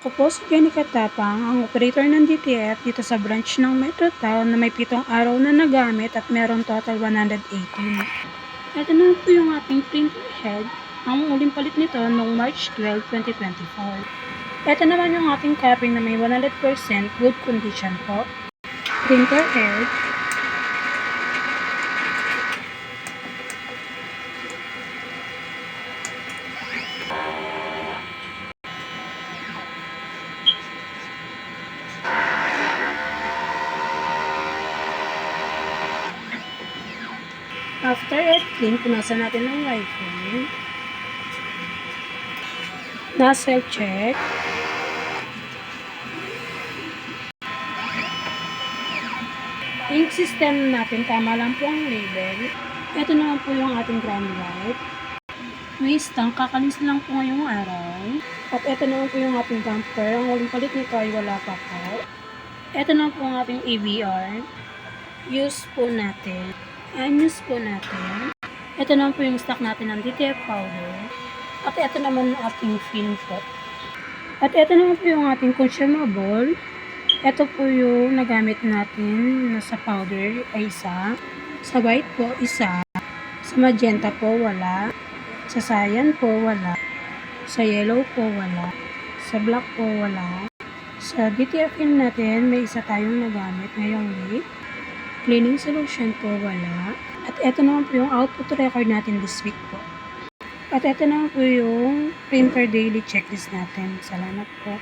Ako po si Jenica Tapang, ang operator ng DTF dito sa branch ng Metro Town na may 7 araw na nagamit at meron total 118. Ito na po yung ating printer head. Ang uling palit nito noong March 12, 2024. Ito naman yung ating copy na may 100% good condition po. Printer head. After clean, punasan natin ng rifle. Nozzle check. Ink system natin, tama lang po ang label. Ito naman po yung ating ground light. Waste tank, kakalis lang po ngayong araw. At ito naman po yung ating damper. Ang uling palit nito ay wala pa po. Ito naman po ang ating AVR. Unuse po natin. Ito naman po yung stock natin ng DTF powder. At ito naman ang ating film po. At ito naman po yung ating consumable. Ito po yung nagamit natin na sa powder ay isa. Sa white po, isa. Sa magenta po, wala. Sa cyan po, wala. Sa yellow po, wala. Sa black po, wala. Sa DTF film natin, may isa tayong nagamit ngayong week. Cleaning solution po, wala. At ito naman po yung output record natin this week po. At ito naman po yung printer daily checklist natin. Salamat po.